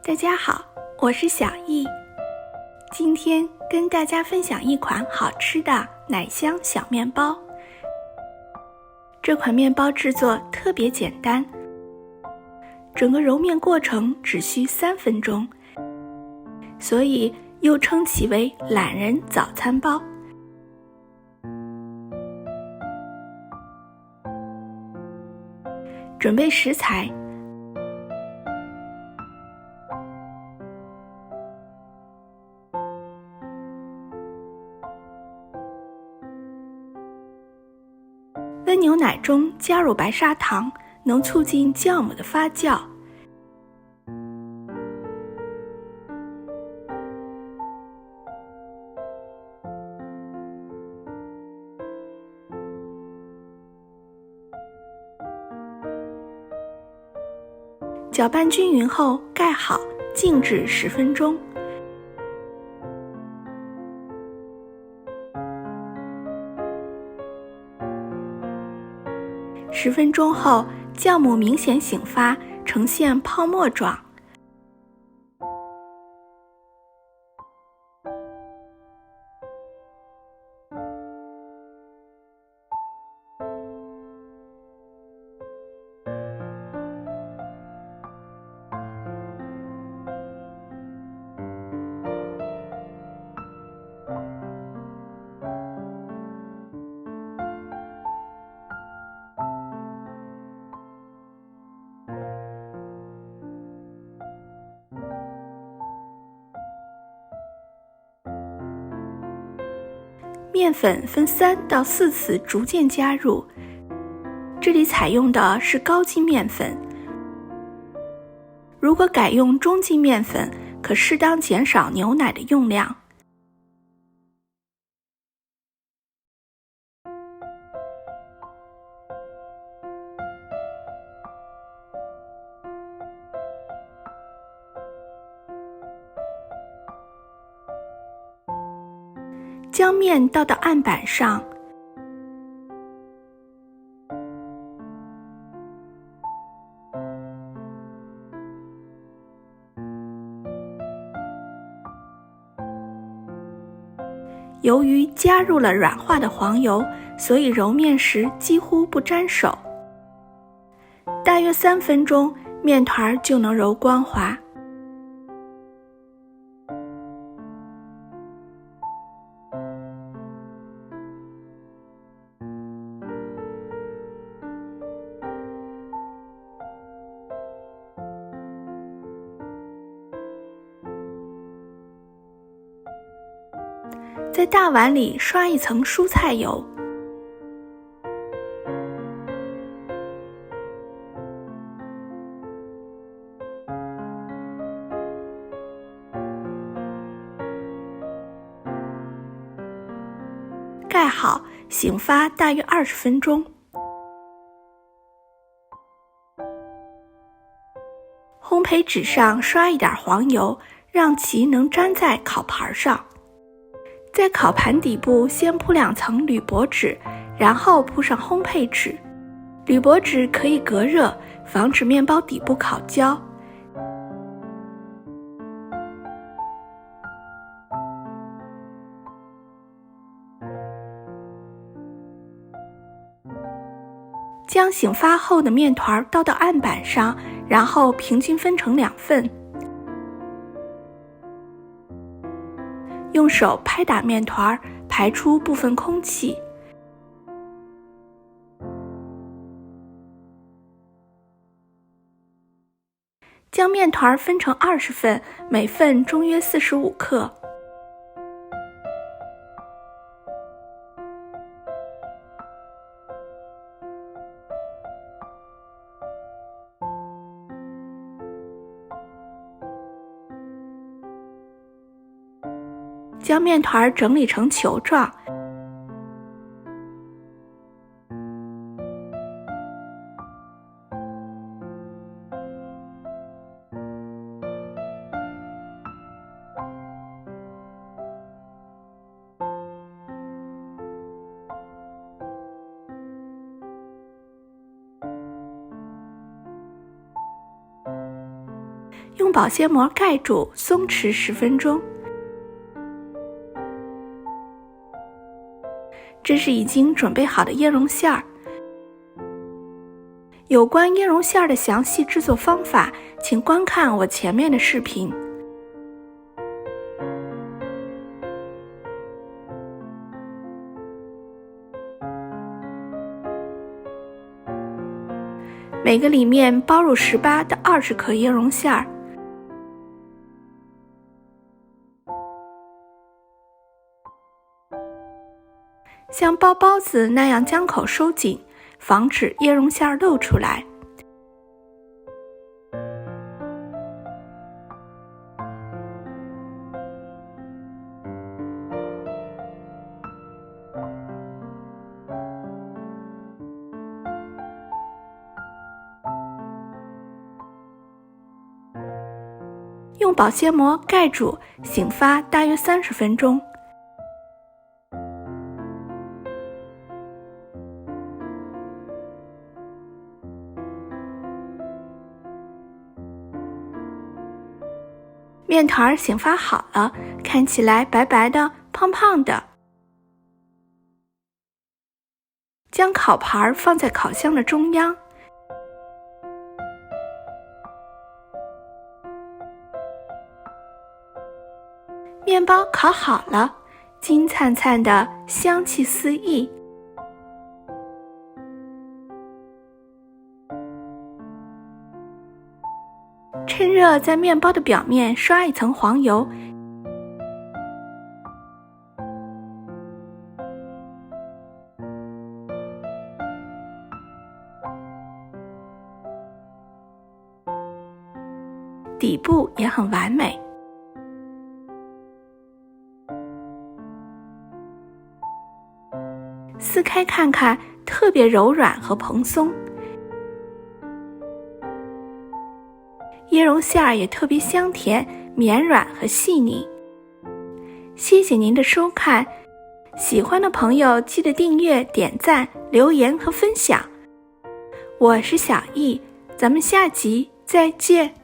大家好，我是小易，今天跟大家分享一款好吃的奶香小面包。这款面包制作特别简单，整个揉面过程只需3分钟，所以又称其为懒人早餐包。准备食材：温牛奶中加入白砂糖，能促进酵母的发酵。搅拌均匀后盖好，静置10分钟。10分钟后，酵母明显醒发，呈现泡沫状。面粉分3到4次逐渐加入，这里采用的是高筋面粉。如果改用中筋面粉，可适当减少牛奶的用量。将面倒到案板上，由于加入了软化的黄油，所以揉面时几乎不沾手。大约3分钟，面团就能揉光滑。在大碗里刷一层蔬菜油，盖好，醒发大约20分钟。烘焙纸上刷一点黄油，让其能粘在烤盘上。在烤盘底部先铺2层铝箔纸，然后铺上烘焙纸。铝箔纸可以隔热，防止面包底部烤焦。将醒发后的面团倒到案板上，然后平均分成2份。用手拍打面团，排出部分空气。将面团分成20份，每份重约45克。将面团整理成球状，用保鲜膜盖住，松弛10分钟。这是已经准备好的椰蓉馅儿。有关椰蓉馅儿的详细制作方法，请观看我前面的视频。每个里面包入18到20克椰蓉馅儿。像包包子那样将口收紧，防止椰蓉馅儿露出来。用保鲜膜盖住，醒发大约30分钟。面团醒发好了，看起来白白的、胖胖的。将烤盘放在烤箱的中央。面包烤好了，金灿灿的，香气四溢。趁热在面包的表面刷一层黄油，底部也很完美。撕开看看，特别柔软和蓬松。椰蓉馅儿也特别香甜、绵软和细腻。谢谢您的收看，喜欢的朋友记得订阅、点赞、留言和分享。我是小易，咱们下集再见。